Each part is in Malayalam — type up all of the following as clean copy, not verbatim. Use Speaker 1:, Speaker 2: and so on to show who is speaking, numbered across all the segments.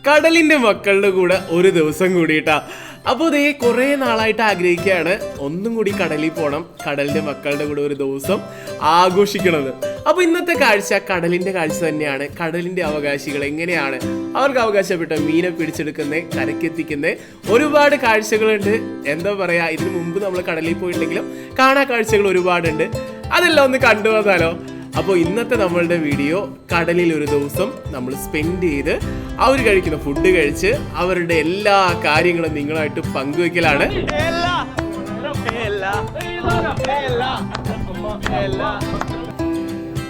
Speaker 1: കടലിന്റെ മക്കളുടെ കൂടെ ഒരു ദിവസം കൂടിയിട്ടാ. അപ്പോൾ ഇതേ കുറേ നാളായിട്ട് ആഗ്രഹിക്കുകയാണ് ഒന്നും കൂടി കടലിൽ പോകണം, കടലിന്റെ മക്കളുടെ കൂടെ ഒരു ദിവസം ആഘോഷിക്കണമെന്ന്. അപ്പോൾ ഇന്നത്തെ കാഴ്ച കടലിന്റെ കാഴ്ച തന്നെയാണ്. കടലിന്റെ അവകാശികൾ എങ്ങനെയാണ് അവർക്ക് അവകാശപ്പെട്ട മീനെ പിടിച്ചെടുക്കുന്നത്, കരക്കെത്തിക്കുന്നത്, ഒരുപാട് കാഴ്ചകളുണ്ട്. എന്താ പറയാ, ഇതിനു മുമ്പ് നമ്മൾ കടലിൽ പോയിട്ടുണ്ടെങ്കിലും കാണാൻ കാഴ്ചകൾ ഒരുപാടുണ്ട്. അതെല്ലാം ഒന്ന് കണ്ടുവന്നാലോ. അപ്പോൾ ഇന്നത്തെ നമ്മളുടെ വീഡിയോ കടലിൽ ഒരു ദിവസം നമ്മൾ സ്പെൻഡ് ചെയ്ത് അവർ കഴിക്കുന്ന ഫുഡ് കഴിച്ച് അവരുടെ എല്ലാ കാര്യങ്ങളും നിങ്ങളായിട്ട് പങ്കുവെക്കലാണ്.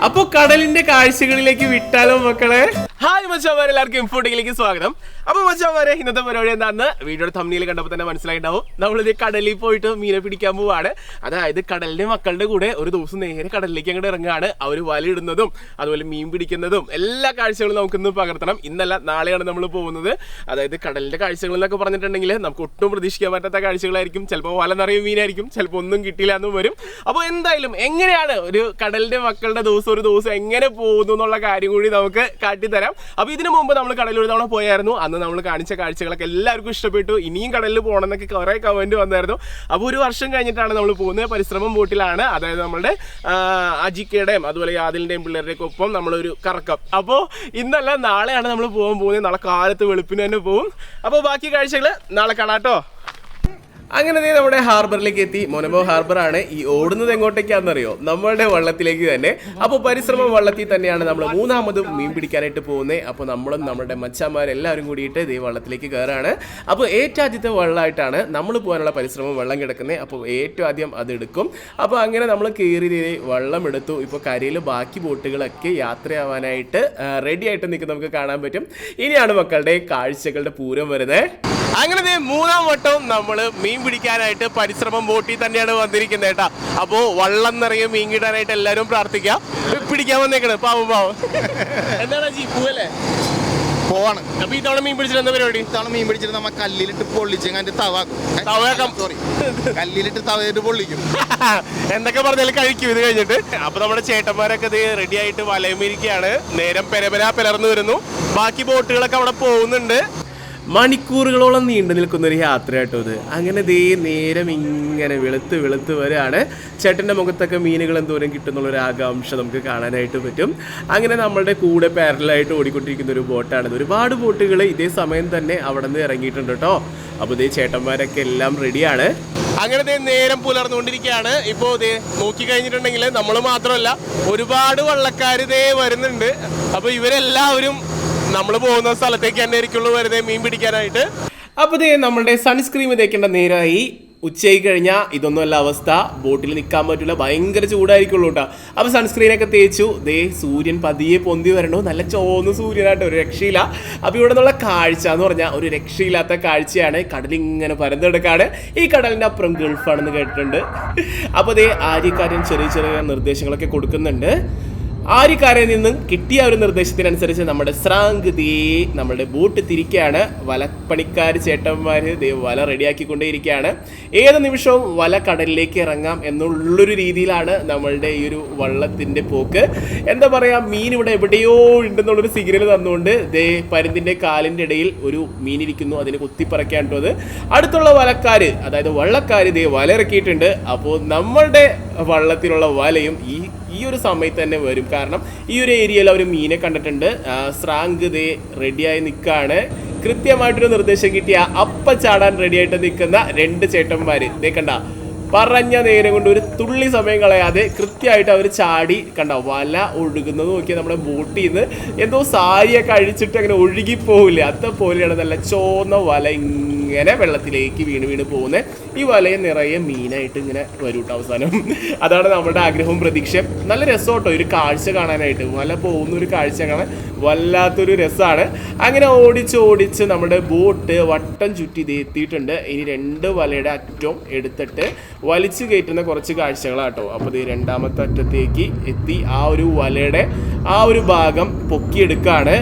Speaker 1: അപ്പൊ കടലിന്റെ കാഴ്ചകളിലേക്ക് വിട്ടാലോ മക്കളെ? ഹായ് മച്ചാമാരെ, എല്ലാവർക്കും ഇൻഫോട്ടിലേക്ക് സ്വാഗതം. അപ്പൊ മച്ചാമാരെ, ഇന്നത്തെ പരിപാടി എന്താണെന്ന് വീഡിയോയുടെ തമ്മിൽ കണ്ടപ്പോൾ തന്നെ മനസ്സിലായിട്ടുണ്ടാവും. നമ്മളിത് കടലിൽ പോയിട്ട് മീനെ പിടിക്കാൻ പോവാണ്. അതായത് കടലിന്റെ മക്കളുടെ കൂടെ ഒരു ദിവസം നേരെ കടലിലേക്ക് അങ്ങോട്ട് ഇറങ്ങുകയാണ്. അവർ വലയിടുന്നതും അതുപോലെ മീൻ പിടിക്കുന്നതും എല്ലാ കാഴ്ചകളും നമുക്കിന്ന് പകർത്തണം. ഇന്നല്ല നാളെയാണ് നമ്മൾ പോകുന്നത്. അതായത് കടലിന്റെ കാഴ്ചകൾ എന്നൊക്കെ പറഞ്ഞിട്ടുണ്ടെങ്കിൽ നമുക്ക് ഒട്ടും പ്രതീക്ഷിക്കാൻ പറ്റാത്ത കാഴ്ചകളായിരിക്കും. ചിലപ്പോൾ വല നിറയെ മീനായിരിക്കും, ചിലപ്പോൾ ഒന്നും കിട്ടിയില്ല എന്നും വരും. അപ്പോൾ എന്തായാലും എങ്ങനെയാണ് ഒരു കടലിന്റെ മക്കളുടെ ഒരു ദിവസം എങ്ങനെ പോകുന്നു എന്നുള്ള കാര്യം കൂടി നമുക്ക് കാട്ടിത്തരാം. അപ്പൊ ഇതിനു മുമ്പ് നമ്മൾ കടലിൽ ഒരു തവണ പോയായിരുന്നു. അന്ന് നമ്മൾ കാണിച്ച കാഴ്ചകളൊക്കെ എല്ലാവർക്കും ഇഷ്ടപ്പെട്ടു. ഇനിയും കടലിൽ പോകണം എന്നൊക്കെ കുറെ കമന്റ് വന്നായിരുന്നു. അപ്പോൾ ഒരു വർഷം കഴിഞ്ഞിട്ടാണ് നമ്മൾ പോകുന്നത്. പരിശ്രമം ബോട്ടിലാണ്. അതായത് നമ്മുടെ അജിക്കയുടെയും അതുപോലെ ആദിലിന്റെയും പിള്ളേരുടെയൊക്കെ ഒപ്പം നമ്മളൊരു കറക്കം. അപ്പോൾ ഇന്നല്ല നാളെയാണ് നമ്മൾ പോകാൻ പോകുന്നത്. നാളെ കാലത്ത് വെളുപ്പിന് തന്നെ പോകും. അപ്പോൾ ബാക്കി കാഴ്ചകൾ നാളെ കാണാട്ടോ. അങ്ങനെ നമ്മുടെ ഹാർബറിലേക്ക് എത്തി. മൊനബോ ഹാർബറാണ്. ഈ ഓടുന്നത് എങ്ങോട്ടേക്കാണെന്നറിയോ? നമ്മളുടെ വള്ളത്തിലേക്ക് തന്നെ. അപ്പോൾ പരിശ്രമം വള്ളത്തിൽ തന്നെയാണ് നമ്മൾ മൂന്നാമതും മീൻ പിടിക്കാനായിട്ട് പോകുന്നത്. അപ്പോൾ നമ്മളും നമ്മുടെ മച്ചാന്മാരെല്ലാവരും കൂടിയിട്ട് ഈ വള്ളത്തിലേക്ക് കയറാണ്. അപ്പോൾ ഏറ്റവും ആദ്യത്തെ വള്ളമായിട്ടാണ് നമ്മൾ പോകാനുള്ള പരിശ്രമം വെള്ളം കിടക്കുന്നത്. അപ്പോൾ ഏറ്റവും ആദ്യം അതെടുക്കും. അപ്പോൾ അങ്ങനെ നമ്മൾ കയറി വെള്ളം എടുത്തു. ഇപ്പോൾ കരയിൽ ബാക്കി ബോട്ടുകളൊക്കെ യാത്രയാവാനായിട്ട് റെഡി ആയിട്ട് നിൽക്കുന്ന നമുക്ക് കാണാൻ പറ്റും. ഇനിയാണ് മക്കളുടെ കാഴ്ചകളുടെ പൂരം വരുന്നത്. അങ്ങനെ മൂന്നാം വട്ടവും നമ്മൾ മീൻ പിടിക്കാനായിട്ട് പരിശ്രമം ബോട്ടിൽ തന്നെയാണ് വന്നിരിക്കുന്നത് കേട്ടാ. അപ്പോൾ വള്ളം നിറയെ മീൻ കിട്ടാനായിട്ട് എല്ലാവരും പ്രാർത്ഥിക്കാം. പിടിക്കാൻ വന്നേക്കണ് പാവം. എന്താണ് ജി പൂവല്ലേ പോവാണ്. അപ്പൊ ഈ തവണ മീൻ പിടിച്ചിട്ട് എന്താ പരിപാടി?
Speaker 2: തവണ മീൻ പിടിച്ചിട്ട് നമ്മ കല്ലിലിട്ട് പൊള്ളിച്ച് കല്ലിലിട്ട് തവയിട്ട് പൊള്ളിക്കും.
Speaker 1: എന്തൊക്കെ പറഞ്ഞാലും കഴിക്കും ഇത് കഴിഞ്ഞിട്ട്. അപ്പൊ നമ്മുടെ ചേട്ടന്മാരൊക്കെ ഇത് റെഡി ആയിട്ട് വലയമിരിക്കുകയാണ്. നേരം പെരപെര പിളർന്നു വരുന്നു. ബാക്കി ബോട്ടുകളൊക്കെ അവിടെ പോകുന്നുണ്ട്. മണിക്കൂറുകളോളം നീണ്ടു നിൽക്കുന്ന ഒരു യാത്രയായിട്ടോ ഇത്. അങ്ങനെ നേരം ഇങ്ങനെ വെളുത്ത് വരെയാണ്. ചേട്ടൻ്റെ മുഖത്തൊക്കെ മീനുകൾ എന്തോരം കിട്ടുന്നുള്ളൊരു ആകാംക്ഷ നമുക്ക് കാണാനായിട്ട് പറ്റും. അങ്ങനെ നമ്മളുടെ കൂടെ പാരലായിട്ട് ഓടിക്കൊണ്ടിരിക്കുന്ന ഒരു ബോട്ടാണിത്. ഒരുപാട് ബോട്ടുകൾ ഇതേ സമയം തന്നെ അവിടെ നിന്ന് ഇറങ്ങിയിട്ടുണ്ട് കേട്ടോ. അപ്പോൾ ചേട്ടന്മാരൊക്കെ എല്ലാം റെഡിയാണ്. അങ്ങനെ നേരം പുലർന്നുകൊണ്ടിരിക്കുകയാണ്. ഇപ്പോൾ നോക്കി കഴിഞ്ഞിട്ടുണ്ടെങ്കിൽ നമ്മൾ മാത്രമല്ല ഒരുപാട് വള്ളക്കാർ വരുന്നുണ്ട്. അപ്പോൾ ഇവരെല്ലാവരും നമ്മൾ പോകുന്ന സ്ഥലത്തേക്ക് തന്നെ ആയിരിക്കുള്ളൂ വരുന്നത് മീൻ പിടിക്കാനായിട്ട്. അപ്പോൾ നമ്മളുടെ സൺസ്ക്രീൻ തേക്കേണ്ട നേരമായി. ഉച്ചയായി കഴിഞ്ഞാൽ ഇതൊന്നുമല്ല അവസ്ഥ. ബോട്ടിൽ നിൽക്കാൻ പറ്റില്ല, ഭയങ്കര ചൂടായിരിക്കുള്ളൂ കേട്ടോ. അപ്പോൾ സൺസ്ക്രീനൊക്കെ തേച്ചു. സൂര്യൻ പതിയെ പൊന്തി വരണു. നല്ല ചോന്ന സൂര്യനായിട്ട് ഒരു രക്ഷയില്ല. അപ്പോൾ ഇവിടെ നിന്നുള്ള കാഴ്ച എന്ന് പറഞ്ഞാൽ ഒരു രക്ഷയില്ലാത്ത കാഴ്ചയാണ്. കടലിങ്ങനെ പരന്നെടുക്കാണ്. ഈ കടലിൻ്റെ അപ്പുറം ഗൾഫാണെന്ന് കേട്ടിട്ടുണ്ട്. അപ്പോൾ ആര്യക്കാരൻ ചെറിയ ചെറിയ നിർദ്ദേശങ്ങളൊക്കെ കൊടുക്കുന്നുണ്ട്. ആര്യക്കാരിൽ നിന്നും കിട്ടിയ ഒരു നിർദ്ദേശത്തിനനുസരിച്ച് നമ്മുടെ സ്രാങ്ക് നമ്മുടെ ബോട്ട് തിരിക്കുകയാണ്. വലപ്പണിക്കാർ ചേട്ടന്മാർ വല റെഡിയാക്കിക്കൊണ്ടേയിരിക്കുകയാണ്. ഏത് നിമിഷവും വല കടലിലേക്ക് ഇറങ്ങാം എന്നുള്ളൊരു രീതിയിലാണ് നമ്മളുടെ ഈ ഒരു വള്ളത്തിൻ്റെ പോക്ക്. എന്താ പറയുക, മീൻ ഇവിടെ എവിടെയോ ഉണ്ടെന്നുള്ളൊരു സിഗ്നൽ തന്നുകൊണ്ട് പരുന്തിൻ്റെ കാലിൻ്റെ ഇടയിൽ ഒരു മീനിരിക്കുന്നു. അതിനെ കുത്തിപ്പറക്കാണ്ടോ അത് അടുത്തുള്ള വലക്കാർ, അതായത് വള്ളക്കാർ വല ഇറക്കിയിട്ടുണ്ട്. അപ്പോൾ നമ്മളുടെ വള്ളത്തിലുള്ള വലയും ഈ ഒരു സമയത്ത് തന്നെ വരും. കാരണം ഈ ഒരു ഏരിയയിൽ അവർ മീനെ കണ്ടിട്ടുണ്ട്. സ്രാങ്ക് റെഡിയായി നിൽക്കുകയാണ്. കൃത്യമായിട്ടൊരു നിർദ്ദേശം കിട്ടിയ അപ്പ ചാടാൻ റെഡിയായിട്ട് നിൽക്കുന്ന രണ്ട് ചേട്ടന്മാർ കണ്ട. പറഞ്ഞ നേരം കൊണ്ട് ഒരു തുള്ളി സമയം കളയാതെ കൃത്യമായിട്ട് അവർ ചാടി കണ്ട. വല ഒഴുകുന്നത് നോക്കിയാൽ നമ്മുടെ ബോട്ടിൽ നിന്ന് എന്തോ സാരിയൊക്കെ അഴിച്ചിട്ട് അങ്ങനെ ഒഴുകിപ്പോവില്ലേ, അതുപോലെയാണ് നല്ല ചോന്ന വല ഇങ്ങനെ വെള്ളത്തിലേക്ക് വീണ് പോകുന്നത്. ഈ വലയെ നിറയെ മീനായിട്ട് ഇങ്ങനെ വരൂട്ടോ അവസാനം. അതാണ് നമ്മുടെ ആഗ്രഹവും പ്രതീക്ഷയും. നല്ല രസമാട്ടോ ഒരു കാഴ്ച കാണാനായിട്ട്. വല പോകുന്ന ഒരു കാഴ്ച കാണാൻ വല്ലാത്തൊരു രസമാണ്. അങ്ങനെ ഓടിച്ച് നമ്മുടെ ബോട്ട് വട്ടം ചുറ്റി എത്തിയിട്ടുണ്ട്. ഇനി രണ്ട് വലയുടെ അറ്റവും എടുത്തിട്ട് വലിച്ചു കയറ്റുന്ന കുറച്ച് കാഴ്ചകളാട്ടോ. അപ്പോൾ രണ്ടാമത്തെ അറ്റത്തേക്ക് എത്തി ആ ഒരു വലയുടെ ആ ഒരു ഭാഗം പൊക്കിയെടുക്കുകയാണ്.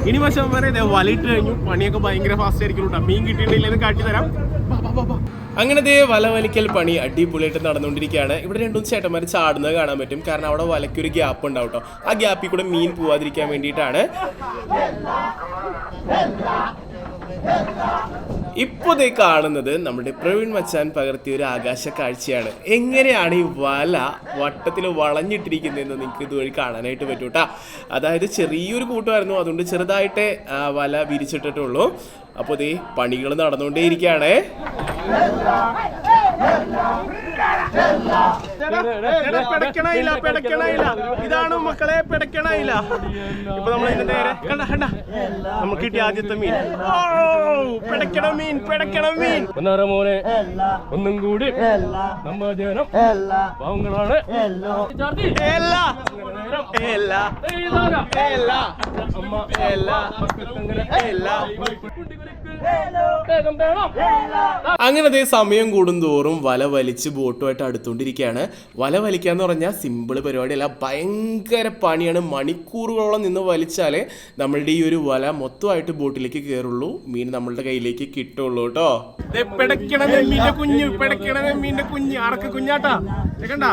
Speaker 1: ഇനി വശം വരെ വലയിട്ട് കഴിഞ്ഞു. പണിയൊക്കെ ഭയങ്കര ഫാസ്റ്റ് ആയിരിക്കും. മീൻ കിട്ടിയിട്ടില്ലെന്ന് കാട്ടിത്തരാം. അങ്ങനെ ദേ വല വലിക്കൽ പണി അടിപൊളിയായിട്ട് നടന്നുകൊണ്ടിരിക്കുകയാണ്. ഇവിടെ രണ്ടും ചേട്ടന്മാർ ചാടുന്നത് കാണാൻ പറ്റും. കാരണം അവിടെ വലയ്ക്കൊരു ഗ്യാപ്പ് ഉണ്ടാവും കേട്ടോ. ആ ഗ്യാപ്പിൽ കൂടെ മീൻ പോവാതിരിക്കാൻ വേണ്ടിയിട്ടാണ്. ഇപ്പോൾ ദേ കാണുന്നത് നമ്മുടെ പ്രവീൺ മച്ചാൻ പകർത്തിയ ഒരു ആകാശ കാഴ്ചയാണ്. എങ്ങനെയാണ് ഈ വല വട്ടത്തിൽ വളഞ്ഞിട്ടിരിക്കുന്നതെന്ന് നിങ്ങൾക്ക് ഇതുവഴി കാണാനായിട്ട് പറ്റും കേട്ടോ. അതായത് ചെറിയൊരു കൂട്ടമായിരുന്നു, അതുകൊണ്ട് ചെറുതായിട്ട് വല വിരിച്ചിട്ടിട്ടുള്ളൂ. അപ്പോൾ ദേ പണികൾ നടന്നുകൊണ്ടേയിരിക്കുകയാണേ. ഇതാണ് മക്കളെ പെടക്കണയില്ല. ഇപ്പൊ നമ്മൾ ഇതിന്റെ നേരെ കണ്ട നമുക്ക് കിട്ടിയ ആദ്യത്തെ മീൻ. പെടക്കണ മീൻ
Speaker 3: മോനെ ഒന്നും കൂടി നമ്മ ജനം പാവങ്ങളാണ്.
Speaker 1: അങ്ങനെ അതേ സമയം കൂടുന്തോറും വല വലിച്ച് ബോട്ടുമായിട്ട് അടുത്തോണ്ടിരിക്കുകയാണ്. വല വലിക്കാന്ന് പറഞ്ഞാൽ സിമ്പിൾ പരിപാടിയല്ല, ഭയങ്കര പണിയാണ്. മണിക്കൂറുകളോളം നിന്ന് വലിച്ചാലേ നമ്മളുടെ ഈ ഒരു വല മൊത്തമായിട്ട് ബോട്ടിലേക്ക് കയറുള്ളൂ, മീൻ നമ്മളുടെ കയ്യിലേക്ക് കിട്ടുള്ളൂ കേട്ടോ. കുഞ്ഞ് അറക്ക കുഞ്ഞാട്ടാ കണ്ട.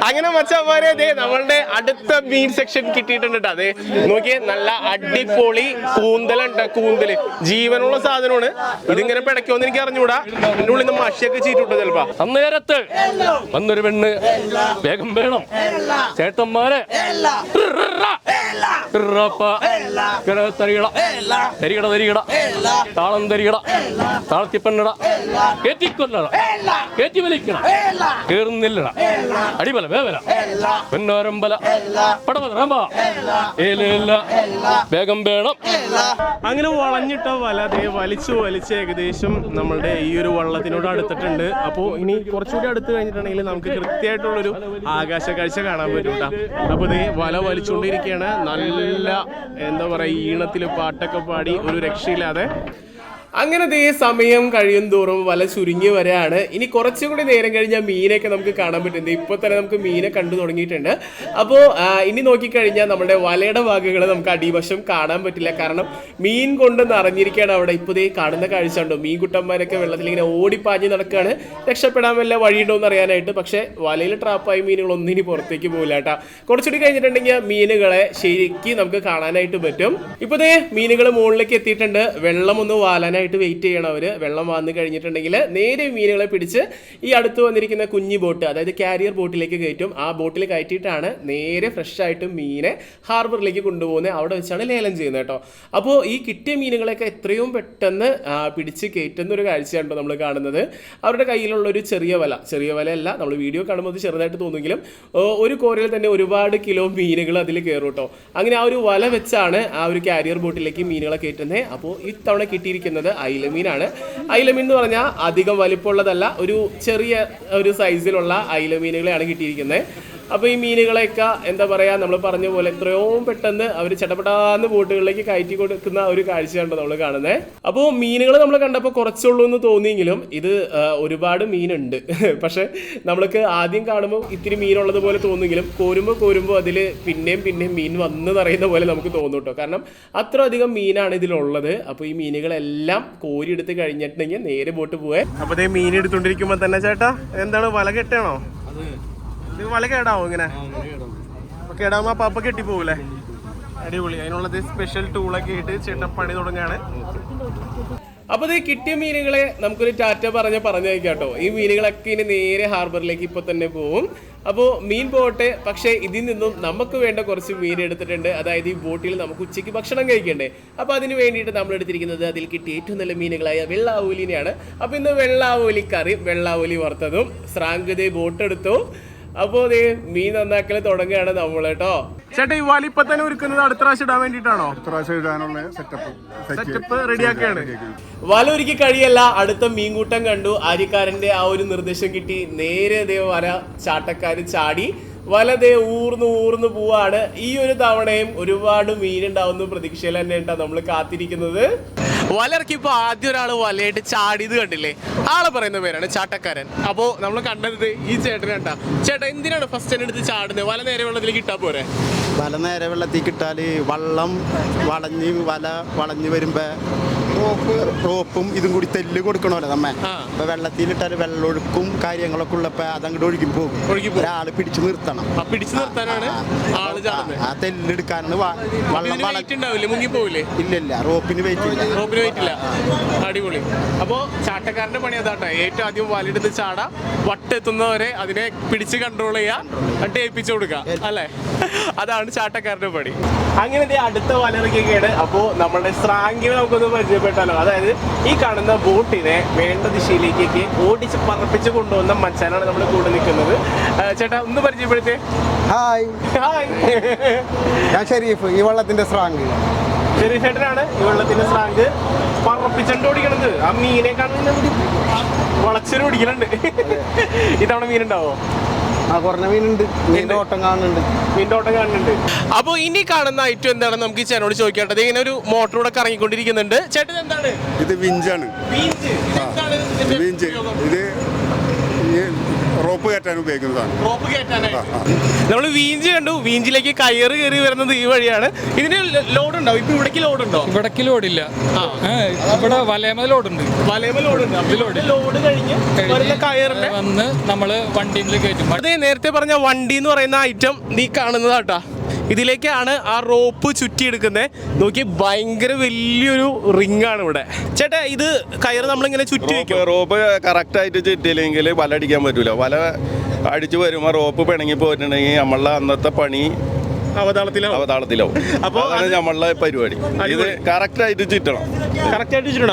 Speaker 1: അങ്ങനെ മച്ചാമാരെ അതെ നമ്മളുടെ അടുത്ത മീൻ സെക്ഷൻ കിട്ടിയിട്ടുണ്ട്. അതെ നോക്കിയേ, നല്ല അടിപൊളി കൂന്തലുണ്ട്. കൂന്തല് ജീവനുള്ള സാധനമാണ്. ഇതിങ്ങനെ പിടയ്ക്കുമെന്ന് എനിക്ക് അറിഞ്ഞൂടാ. ഇതിന്റെ ഉള്ളിൽ നിന്ന് മഷിയൊക്കെ ചെയ്തിട്ടുണ്ട് ചിലപ്പോ.
Speaker 3: അന്നേരത്ത് വന്നൊരു പെണ്ണ് വേഗം വേണം ചേട്ടന്മാരെ തരികട താളം തരികട താളത്തിപ്പെണ്ണട കേറ്റിക്കൊല്ലട കേറ്റി വലിക്കണ കേറുന്നില്ലട അടിബല വേവല പെണ്ണോരമ്പല പടവറമ്പ ഏല വേഗം വേണം.
Speaker 1: അങ്ങനെ വളഞ്ഞിട്ട വല ദേ വലിച്ച് ഏകദേശം നമ്മളുടെ ഈ ഒരു വള്ളത്തിനോട് അടുത്തിട്ടുണ്ട്. അപ്പോൾ ഇനി കുറച്ചുകൂടി അടുത്ത് കഴിഞ്ഞിട്ടുണ്ടെങ്കിൽ നമുക്ക് കൃത്യമായിട്ടുള്ളൊരു ആകാശ കാഴ്ച കാണാൻ പറ്റും കേട്ടോ. അപ്പോൾ ദേ വല വലിച്ചുകൊണ്ടിരിക്കുകയാണ്. നല്ല എന്താ പറയുക, ഈണത്തിൽ പാട്ടൊക്കെ പാടി ഒരു രക്ഷയില്ലാതെ. അങ്ങനെ ദേ സമയം കഴിയും തോറും വല ചുരുങ്ങി വരെയാണ്. ഇനി കുറച്ചുകൂടി നേരം കഴിഞ്ഞാൽ മീനൊക്കെ നമുക്ക് കാണാൻ പറ്റുന്നത്. ഇപ്പോൾ തന്നെ നമുക്ക് മീനെ കണ്ടു തുടങ്ങിയിട്ടുണ്ട്. അപ്പോൾ ഇനി നോക്കിക്കഴിഞ്ഞാൽ നമ്മുടെ വലയുടെ ഭാഗങ്ങൾ നമുക്ക് അടിവശം കാണാൻ പറ്റില്ല, കാരണം മീൻ കൊണ്ട് നിറഞ്ഞിരിക്കുകയാണ് അവിടെ. ഇപ്പോൾ ദേ കാണുന്ന കാഴ്ച ഉണ്ടോ, മീൻകുട്ടന്മാരൊക്കെ വെള്ളത്തിൽ ഇങ്ങനെ ഓടിപ്പാഞ്ഞ് നടക്കുകയാണ്, രക്ഷപ്പെടാൻ വല്ല വഴിയുണ്ടോ എന്ന് അറിയാനായിട്ട്. പക്ഷേ വലയിൽ ട്രാപ്പായ മീനുകളൊന്നും ഇനി പുറത്തേക്ക് പോകില്ല കേട്ടോ. കുറച്ചുകൂടി കഴിഞ്ഞിട്ടുണ്ടെങ്കിൽ മീനുകളെ ശരിക്കും നമുക്ക് കാണാനായിട്ട് പറ്റും. ഇപ്പോൾ ദേ മീനുകൾ മുകളിലേക്ക് എത്തിയിട്ടുണ്ട്. വെള്ളം ഒന്ന് വാലാനായിട്ട് വെയിറ്റ് ചെയ്യണം അവര്. വെള്ളം വന്നു കഴിഞ്ഞിട്ടുണ്ടെങ്കിൽ നേരെ മീനുകളെ പിടിച്ച് ഈ അടുത്ത് വന്നിരിക്കുന്ന കുഞ്ഞി ബോട്ട്, അതായത് കാരിയർ ബോട്ടിലേക്ക് കയറ്റും. ആ ബോട്ടിൽ കയറ്റിയിട്ടാണ് നേരെ ഫ്രഷ് ആയിട്ട് മീനെ ഹാർബറിലേക്ക് കൊണ്ടുപോകുന്നത്. അവിടെ വെച്ചാണ് ലേലം ചെയ്യുന്നത് കേട്ടോ. അപ്പോൾ ഈ കിട്ടിയ മീനുകളെയൊക്കെ എത്രയും പെട്ടെന്ന് പിടിച്ച് കയറ്റുന്ന ഒരു കാഴ്ചയാണ് നമ്മൾ കാണുന്നത്. അവരുടെ കയ്യിലുള്ള ഒരു ചെറിയ വലയല്ല, നമ്മൾ വീഡിയോ കാണുമ്പോൾ അത് ചെറുതായിട്ട് തോന്നുമെങ്കിലും ഒരു കോരയിൽ തന്നെ ഒരുപാട് കിലോ മീനുകൾ അതിൽ കയറും കേട്ടോ. അങ്ങനെ ആ ഒരു വല വെച്ചാണ് ആ ഒരു കാരിയർ ബോട്ടിലേക്ക് മീനുകളെ കയറ്റുന്നത്. അപ്പോൾ ഇത്തവണ കിട്ടിയിരിക്കുന്നത് അയിലമീനാണ്. അയിലമീൻ എന്ന് പറഞ്ഞാൽ അധികം വലിപ്പമുള്ളതല്ല, ഒരു ചെറിയ ഒരു സൈസിലുള്ള അയിലമീനുകളെയാണ് കിട്ടിയിരിക്കുന്നത്. അപ്പോൾ ഈ മീനുകളെയൊക്കെ എന്താ പറയുക, നമ്മൾ പറഞ്ഞ പോലെ എത്രയോ പെട്ടെന്ന് അവർ ചട്ടപ്പെട്ടാന്ന് ബോട്ടുകളിലേക്ക് കയറ്റി കൊടുക്കുന്ന ഒരു കാഴ്ചയാണ് നമ്മൾ കാണുന്നത്. അപ്പോൾ മീനുകൾ നമ്മൾ കണ്ടപ്പോൾ കുറച്ചുള്ളൂ എന്ന് തോന്നിയെങ്കിലും ഇത് ഒരുപാട് മീനുണ്ട്. പക്ഷെ നമ്മൾക്ക് ആദ്യം കാണുമ്പോൾ ഇത്തിരി മീനുള്ളത് പോലെ തോന്നുമെങ്കിലും കോരുമ്പോൾ അതിൽ പിന്നെയും മീൻ വന്ന് നിറയുന്ന പോലെ നമുക്ക് തോന്നും കേട്ടോ. കാരണം അത്ര അധികം മീനാണ് ഇതിലുള്ളത്. അപ്പോൾ ഈ മീനുകളെല്ലാം കോരിയെടുത്ത് കഴിഞ്ഞിട്ടുണ്ടെങ്കിൽ നേരെ ബോട്ട് പോവേ. അപ്പോൾ അതേ മീൻ എടുത്തുകൊണ്ടിരിക്കുമ്പോൾ തന്നെ ചേട്ടാ എന്താണ് വല കെട്ടാണോ? വല കേടാവോ? ഇങ്ങനെ കേടാവുമ്പോ അപ്പൊ കെട്ടിപ്പോകൂലേ? അടിപൊളി. അതിനുള്ളത് സ്പെഷ്യൽ ടൂളൊക്കെ ഇട്ട് ചേട്ടൻ പണി തുടങ്ങാണ്. അപ്പോൾ ഈ കിട്ടിയ മീനുകളെ നമുക്കൊരു ടാറ്റ പറഞ്ഞേക്കാട്ടോ. ഈ മീനുകളൊക്കെ ഇനി നേരെ ഹാർബറിലേക്ക് ഇപ്പൊ തന്നെ പോവും. അപ്പോൾ മീൻ പോട്ടെ, പക്ഷേ ഇതിൽ നിന്നും നമുക്ക് വേണ്ട കുറച്ച് മീൻ എടുത്തിട്ടുണ്ട്. അതായത് ഈ ബോട്ടിൽ നമുക്ക് ഉച്ചയ്ക്ക് ഭക്ഷണം കഴിക്കണ്ടേ. അപ്പോൾ അതിന് വേണ്ടിയിട്ട് നമ്മൾ എടുത്തിരിക്കുന്നത് അതിൽ കിട്ടിയ ഏറ്റവും നല്ല മീനുകളായ വെള്ളാവൂലിനെയാണ്. അപ്പോൾ ഇന്ന് വെള്ളാവൂലി കറി, വെള്ളാവൂലി വറുത്തതും സ്രാങ്ക് ബോട്ട് എടുത്തു. അപ്പോൾ അതേ മീൻ നന്നാക്കൽ തുടങ്ങുകയാണ് നമ്മൾ കേട്ടോ. ചേട്ടാ ഈ വല ഇപ്പൊ തന്നെ ഒരുക്കുന്നത് അടുത്ത പ്രാവശ്യം ഇടാൻ വേണ്ടിയിട്ടാണോ? സെറ്റപ്പ് റെഡിയാക്കുകയാണ്. വല ഒരുക്കി കഴിയല്ല, അടുത്ത മീൻകൂട്ടം കണ്ടു. ആര്യക്കാരന്റെ ആ ഒരു നിർദ്ദേശം കിട്ടി. നേരെ ദേ വല ചാട്ടക്കാര് ചാടി വല ദേ ഊർന്ന് പോവാണ്. ഈ ഒരു തവണയും ഒരുപാട് മീനുണ്ടാവുന്ന പ്രതീക്ഷയിൽ തന്നെ ഉണ്ടാ നമ്മൾ കാത്തിരിക്കുന്നത്. വലയിറക്കിയപ്പോൾ ആദ്യം ഒരാൾ വലയായിട്ട് ചാടിയത് കണ്ടില്ലേ? ആളെ പറയുന്ന പേരാണ് ചാട്ടക്കാരൻ. അപ്പോൾ നമ്മൾ കണ്ടത് ഈ ചേട്ടനെ കണ്ടാ. ചേട്ടാ എന്തിനാണ് ഫസ്റ്റ് തന്നെ എടുത്ത് ചാടുന്നത്? വല നേരെ വെള്ളത്തിലേക്ക് ഇട്ടാ പോരെ?
Speaker 2: വല നേരെ വെള്ളത്തിൽ കിട്ടാൽ വല വളഞ്ഞ് വരുമ്പോ റോപ്പും ഇതും കൂടി തെല്ല് കൊടുക്കണമല്ലോ നമ്മ. ഇപ്പൊ വെള്ളത്തിലിട്ടാൽ വെള്ളമൊഴുക്കും കാര്യങ്ങളൊക്കെ ഉള്ളപ്പോ അതങ്ങോട്ട് ഒഴുകി പോകും. ഒരാള് പിടിച്ചു നിർത്തണം.
Speaker 1: പിടിച്ചു നിർത്താനാണ്
Speaker 2: ആ തെല്ലെടുക്കാനാണ്
Speaker 1: മുങ്ങി പോവില്ലേ?
Speaker 2: ഇല്ല, റോപ്പിന് വെയിറ്റ്
Speaker 1: ഇല്ല. അടിപൊളി. അപ്പോ ചാട്ടക്കാരന്റെ പണി അതാട്ടെ, ഏറ്റവും ആദ്യം വലയെടുത്ത് ചാട, വട്ടെത്തുന്നവരെ അതിനെ പിടിച്ച് കൺട്രോൾ ചെയ്യാ, ഏൽപ്പിച്ചു കൊടുക്കുക അല്ലെ? അതാണ് ചാട്ടക്കാരന്റെ പണി. അങ്ങനെ അടുത്ത വലയിറക്കിയൊക്കെയാണ്. അപ്പോ നമ്മുടെ സ്രാങ്കിനെ നമുക്കൊന്ന് പരിചയപ്പെട്ടാലോ. അതായത് ഈ കാണുന്ന ബോട്ടിനെ വേണ്ട ദിശയിലേക്കൊക്കെ ഓടിച്ച് പറപ്പിച്ച് കൊണ്ടുവന്ന മച്ചാനാണ് നമ്മൾ കൂടെ നിൽക്കുന്നത്. ചേട്ടാ ഒന്ന് പരിചയപ്പെടുത്തേ.
Speaker 4: ഹായ്, ഞാൻ ഷെരീഫ്, ഈ വള്ളത്തിന്റെ സ്രാങ്ക്.
Speaker 1: ഷെരീഫ് ചേട്ടനാണ് ഈ വെള്ളത്തിന്റെ സ്രാങ്ക് പറപ്പിച്ചോണ്ട് ഓടിക്കണത്. ആ മീനെ കാണുന്ന വളച്ചൊരു ഓടിക്കലുണ്ട്. ഇതവണ മീനുണ്ടാവോ?
Speaker 4: കുറഞ്ഞ മീനുണ്ട്, മീൻ്റെ ഓട്ടം കാണുന്നുണ്ട്.
Speaker 1: അപ്പൊ ഇനി കാണുന്ന ഐറ്റം എന്താണെന്ന് നമുക്ക് ഈ ചേട്ടനോട് ചോദിക്കേണ്ടത്. ഇങ്ങനെ ഒരു മോട്ടറൂടെ കറങ്ങിക്കൊണ്ടിരിക്കുന്നുണ്ട്. ചേട്ടൻ എന്താണ്
Speaker 5: ഇത്? വിഞ്ചാണ്. വിഞ്ച് ഇത് റോപ്പ് കയറ്റാൻ ഉപയോഗിക്കുന്നതാണ്.
Speaker 1: റോപ്പ് കയറ്റാനായിട്ട് നമ്മൾ വീഞ്ച് കണ്ടു. വീഞ്ചിലേക്ക് കയറ് കയറി വരുന്നത് ഈ വഴിയാണ്. ഇതിന് ലോഡ് ഉണ്ടോ? ഇപ്പൊ ഇവിടേക്ക് ലോഡ് ഉണ്ടോ?
Speaker 6: ഇവിടേക്ക് ലോഡില്ല. ഇവിടെ വലയമ ലോഡുണ്ട്.
Speaker 1: ലോഡ് കഴിഞ്ഞ് കയറിന്
Speaker 6: വന്ന് നമ്മള് വണ്ടിയിൽ കയറ്റും.
Speaker 1: അതേ നേരത്തെ പറഞ്ഞ വണ്ടി എന്ന് പറയുന്ന ഐറ്റം നീ കാണുന്നതാട്ടാ. ഇതിലേക്കാണ് ആ റോപ്പ് ചുറ്റിയെടുക്കുന്നത്. നോക്കി, ഭയങ്കര വലിയൊരു റിംഗ് ആണ് ഇവിടെ. ചേട്ടാ, ഇത് കയറ് നമ്മളിങ്ങനെ ചുറ്റി വെക്കും.
Speaker 5: റോപ്പ് കറക്റ്റ് ആയിട്ട് ചുറ്റിയില്ലെങ്കിൽ വല അടിക്കാൻ പറ്റൂല. വല അടിച്ചു വരുമ്പോൾ റോപ്പ് പിണങ്ങി പോയിട്ടുണ്ടെങ്കിൽ നമ്മളുടെ അന്നത്തെ പണി അവതാളത്തിലാവും. അപ്പോൾ അതാണ് നമ്മളുടെ പരിപാടി. ഇത് കറക്റ്റ് ആയിട്ട് ചുറ്റണം.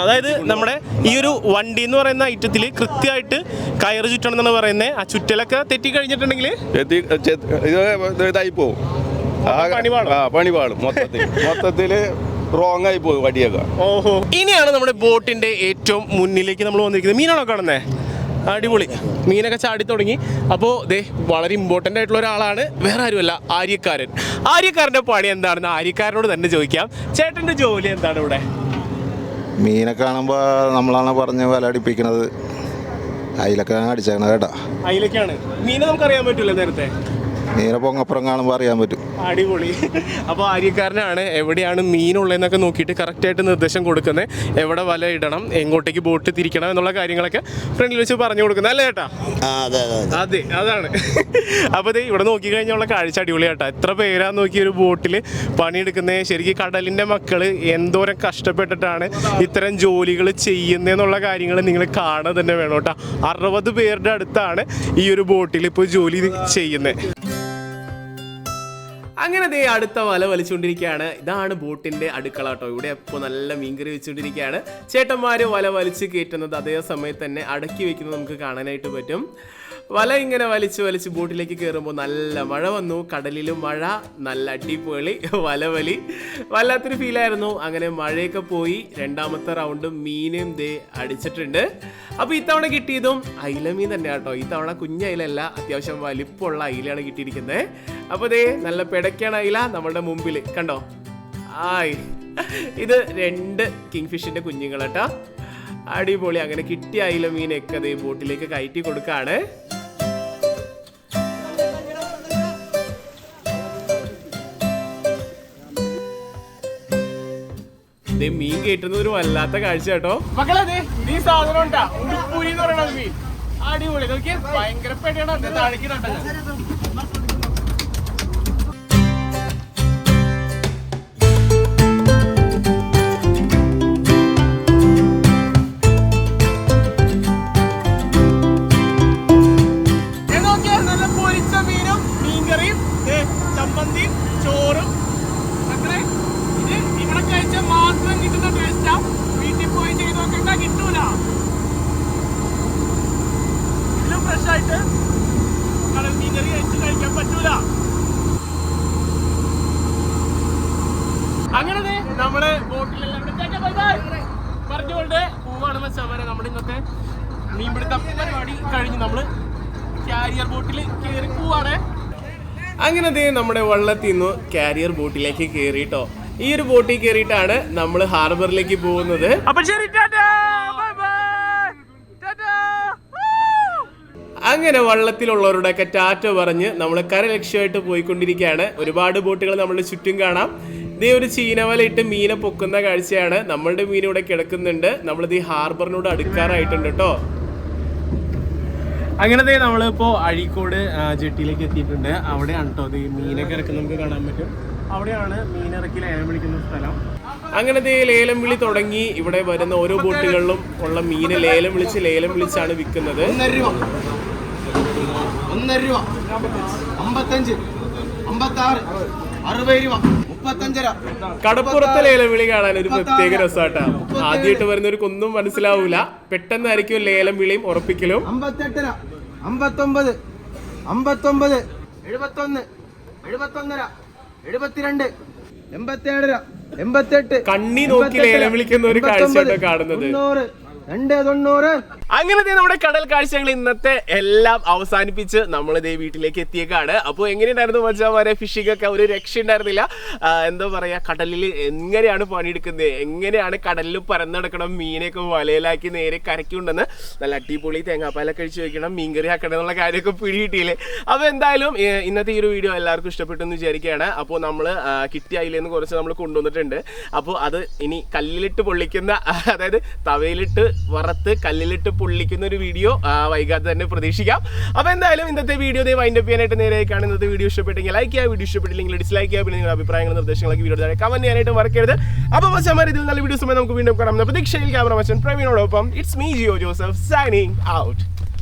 Speaker 5: അതായത് നമ്മുടെ ഈ ഒരു വണ്ടി എന്ന് പറയുന്ന ഐറ്റത്തിൽ കൃത്യമായിട്ട് കയറ് ചുറ്റണം എന്നാണ് പറയുന്നത്. ആ ചുറ്റലൊക്കെ തെറ്റി കഴിഞ്ഞിട്ടുണ്ടെങ്കിൽ ഇതായി പോവും, പണി പാടും. മൊത്തത്തില് റോങ് ആയി പോകും വടിയൊക്കെ. ഓഹോ. ഇനിയാണ് നമ്മുടെ ബോട്ടിന്റെ ഏറ്റവും മുന്നിലേക്ക് നമ്മൾ വന്നിരിക്കുന്നത്. മീനാണോ കാണുന്നേ? അടിപൊളി. മീനൊക്കെ ചാടി തുടങ്ങി. അപ്പോൾ ദേ വളരെ ഇമ്പോർട്ടൻ്റ് ആയിട്ടുള്ള ഒരാളാണ്, വേറെ ആരുമല്ല, ആര്യക്കാരൻ്റെ പണി എന്താണെന്ന് ആര്യക്കാരനോട് തന്നെ ചോദിക്കാം. ചേട്ടൻ്റെ ജോലി എന്താണ് ഇവിടെ?
Speaker 4: മീനെ കാണുമ്പോൾ നമ്മളാണ് പറഞ്ഞ് വല അടിപ്പിക്കണത്. അതിലൊക്കെ അടിച്ചേക്കണത് കേട്ടാ.
Speaker 1: അതിലേക്കാണ് മീനെ നമുക്കറിയാൻ പറ്റൂല നേരത്തെ.
Speaker 4: മീനെ പൊങ്ങപ്പുറം കാണുമ്പോൾ അറിയാൻ പറ്റും.
Speaker 1: അടിപൊളി. അപ്പോൾ ആര്യക്കാരനാണ് എവിടെയാണ് മീനുള്ളതെന്നൊക്കെ നോക്കിയിട്ട് കറക്റ്റായിട്ട് നിർദ്ദേശം കൊടുക്കുന്നത്. എവിടെ വല ഇടണം, എങ്ങോട്ടേക്ക് ബോട്ട് തിരിക്കണം എന്നുള്ള കാര്യങ്ങളൊക്കെ ഫ്രണ്ടിൽ വെച്ച് പറഞ്ഞു കൊടുക്കുന്നത് അല്ലേ ചേട്ടാ? അതെ, അതാണ്. അപ്പോൾ ഇത് ഇവിടെ നോക്കി കഴിഞ്ഞുള്ള കാഴ്ച അടിപൊളി ചേട്ടാ. എത്ര പേരാന്ന് നോക്കി ഒരു ബോട്ടിൽ പണിയെടുക്കുന്നത്. ശരിക്കും കടലിൻ്റെ മക്കൾ എന്തോരം കഷ്ടപ്പെട്ടിട്ടാണ് ഇത്തരം ജോലികൾ ചെയ്യുന്നതെന്നുള്ള കാര്യങ്ങൾ നിങ്ങൾ കാണുക തന്നെ വേണം കേട്ടോ. 60 പേരുടെ അടുത്താണ് ഈ ഒരു ബോട്ടിൽ ഇപ്പോൾ ജോലി ചെയ്യുന്നത്. അങ്ങനെ ദേ അടുത്ത വല വലിച്ചുകൊണ്ടിരിക്കുകയാണ്. ഇതാണ് ബോട്ടിന്റെ അടുക്കള കേട്ടോ. ഇവിടെ ഇപ്പോൾ നല്ല മീൻകറി വെച്ചുകൊണ്ടിരിക്കുകയാണ്. ചേട്ടന്മാര് വല വലിച്ച് കയറ്റുന്നത് അതേ സമയത്ത് തന്നെ അടക്കി വെക്കുന്നത് നമുക്ക് കാണാനായിട്ട് പറ്റും. വല ഇങ്ങനെ വലിച്ച് ബോട്ടിലേക്ക് കയറുമ്പോൾ നല്ല മഴ വന്നു. കടലിലും മഴ, നല്ല അടിപൊളി വലവലി, വല്ലാത്തൊരു ഫീലായിരുന്നു. അങ്ങനെ മഴയൊക്കെ പോയി. രണ്ടാമത്തെ റൗണ്ട് മീനും ദേ അടിച്ചിട്ടുണ്ട്. അപ്പോൾ ഇത്തവണ കിട്ടിയതും അയിലമീൻ തന്നെ കേട്ടോ. ഇത്തവണ കുഞ്ഞയിലല്ല, അത്യാവശ്യം വലിപ്പമുള്ള അയിലാണ് കിട്ടിയിരിക്കുന്നത്. അപ്പോൾ ദേ നല്ല പിടയ്ക്കാണ് അയില നമ്മളുടെ മുമ്പിൽ കണ്ടോ. ഇത് 2 കിങ് ഫിഷിന്റെ കുഞ്ഞുങ്ങളാട്ടാ. അടിപൊളി. അങ്ങനെ കിട്ടിയ അയില മീനൊക്കെ ദേ ബോട്ടിലേക്ക് കയറ്റി കൊടുക്കാണ്. മീൻ കയറ്റുന്നത് ഒരു വല്ലാത്ത കാഴ്ച കേട്ടോ. മക്കളെ ഈ സാധനം ഉണ്ടാ ഉടുപ്പുരി എന്ന് പറയണ മീൻ. അടിപൊളി. നോക്കിയാൽ ഭയങ്കര പേടിയാണ് താഴേക്കിടണ്ട. നല്ല പൊരിച്ച മീനും മീൻകറിയും ചമ്മന്തിയും ചോറും. ഇത് ഇവിടെ കഴിച്ചാൽ മാത്രം കിട്ടുന്ന ടേസ്റ്റാ. വീട്ടിൽ പോയി ചെയ്ത് നോക്കിട്ടാ കിട്ടൂല. ഇതിലും ഫ്രഷ് ആയിട്ട് കടൽ മീൻകറി കഴിക്കാൻ പറ്റൂല. അങ്ങനെ നമ്മള് ബോട്ടിലെല്ലാം പറഞ്ഞുകൊണ്ട് പോവാണ് മച്ചാമാരെ. നമ്മുടെ ഇന്നത്തെ മീൻപിടുത്ത പരിപാടി കഴിഞ്ഞ് നമ്മള് കാരിയർ ബോട്ടിൽ കയറി പോവാണ്. അങ്ങനെ നമ്മുടെ വള്ളത്തിൽ നിന്ന് കാരിയർ ബോട്ടിലേക്ക് കയറിട്ടോ. ഈ ഒരു ബോട്ടിൽ കയറിയിട്ടാണ് നമ്മൾ ഹാർബറിലേക്ക് പോകുന്നത്. അപ്പൊ ശരി, അങ്ങനെ വള്ളത്തിലുള്ളവരുടെയൊക്കെ ടാറ്റ പറഞ്ഞ് നമ്മൾ കര ലക്ഷ്യമായിട്ട് പോയിക്കൊണ്ടിരിക്കുകയാണ്. ഒരുപാട് ബോട്ടുകൾ നമ്മുടെ ചുറ്റും കാണാം. ഇതേ ഒരു ചീനവല ഇട്ട് മീനെ പൊക്കുന്ന കാഴ്ചയാണ്. നമ്മളുടെ മീൻ ഇവിടെ കിടക്കുന്നുണ്ട്. നമ്മളിത് ഈ ഹാർബറിനോട് അടുക്കാറായിട്ടുണ്ട് കേട്ടോ. അങ്ങനത്തെ നമ്മളിപ്പോൾ അഴീക്കോട് ജെട്ടിയിലേക്ക് എത്തിയിട്ടുണ്ട്. അവിടെയാണ് കേട്ടോ ഇത് മീനൊക്കെ ഇറക്കി നമുക്ക് കാണാൻ പറ്റും. അവിടെയാണ് മീനിറക്കി ലേലം വിളിക്കുന്ന സ്ഥലം. അങ്ങനത്തെ ലേലം വിളി തുടങ്ങി. ഇവിടെ വരുന്ന ഓരോ ബോട്ടുകളിലും ഉള്ള മീന് ലേലം വിളിച്ചാണ് വിൽക്കുന്നത്.
Speaker 2: 1 രൂപ 1 രൂപ 55 56 60 രൂപ 35.
Speaker 1: കടപ്പുറത്തെ ലേലം വിളി കാണാൻ ഒരു പ്രത്യേക രസമാട്ടാ. ആദ്യമായിട്ട് വരുന്നവർക്ക് ഒന്നും മനസ്സിലാവൂല. പെട്ടെന്നായിരിക്കും ലേലം വിളിയും ഉറപ്പിക്കലും.
Speaker 2: 58 59 59 71 71 72 87 88
Speaker 1: കണ്ണി നോക്കി ലേലം വിളിക്കുന്ന ഒരു കാഴ്ചയാട്ടോ കാണുന്നത്.
Speaker 2: 290.
Speaker 1: അങ്ങനത്തെ നമ്മുടെ കടൽ കാഴ്ചകൾ ഇന്നത്തെ എല്ലാം അവസാനിപ്പിച്ച് നമ്മളിതേ വീട്ടിലേക്ക് എത്തിയേക്കാണ്. അപ്പോൾ എങ്ങനെയുണ്ടായിരുന്നു മച്ചാമാരെ? ഫിഷിംഗ് ഒക്കെ ഒരു രക്ഷ ഉണ്ടായിരുന്നില്ല. എന്താ പറയാ, കടലിൽ എങ്ങനെയാണ് പണിയെടുക്കുന്നത്, എങ്ങനെയാണ് കടലിൽ പരന്നെടുക്കണം, മീനൊക്കെ വലയിലാക്കി നേരെ കരയ്ക്കുണ്ടെന്ന് നല്ല അടിപൊളി തേങ്ങാപ്പാലൊക്കെ കഴിച്ച് വെക്കണം, മീൻകറി ആക്കണം എന്നുള്ള കാര്യമൊക്കെ പിടികിട്ടിയില്ലേ. അപ്പോൾ എന്തായാലും ഇന്നത്തെ ഈ ഒരു വീഡിയോ എല്ലാവർക്കും ഇഷ്ടപ്പെട്ടു എന്ന് വിചാരിക്കുകയാണ്. അപ്പോൾ നമ്മൾ കിട്ടിയ അയിലേന്ന് കുറച്ച് നമ്മൾ കൊണ്ടുവന്നിട്ടുണ്ട്. അപ്പോൾ അത് ഇനി കല്ലിലിട്ട് പൊള്ളിക്കുന്ന, അതായത് തവയിലിട്ട് വറുത്ത് കല്ലിലിട്ട് പൊള്ളിക്കുന്ന ഒരു വീഡിയോ വൈകാതെ തന്നെ പ്രതീക്ഷിക്കാം. അപ്പോൾ എന്തായാലും ഇന്നത്തെ വീഡിയോ വൈൻഡപ്പ് ചെയ്യാനായിട്ട് നേരെയായിക്കാണ്. ഇന്നത്തെ വീഡിയോ ഇഷ്ടപ്പെട്ടെങ്കിൽ ലൈക്ക് ചെയ്യുക, വീഡിയോ ഇഷ്ടപ്പെട്ടില്ലെങ്കിൽ ഡിസ്ലൈക്ക് ചെയ്യുക. പിന്നെ നിങ്ങളുടെ അഭിപ്രായങ്ങളും നിർദ്ദേശങ്ങളൊക്കെ വീഡിയോ താഴെ കമന്റ് ചെയ്യാനായിട്ട് മറക്കരുത്. അപ്പോൾ മച്ചാമാർ ഇതിൽ നല്ല വീഡിയോസുമായി നമുക്ക് വീണ്ടും കാണാം. പ്രതീക്ഷയിൽ ക്യാമറ മച്ചൻ പ്രവീണോടൊപ്പം it's me Jio Joseph signing out.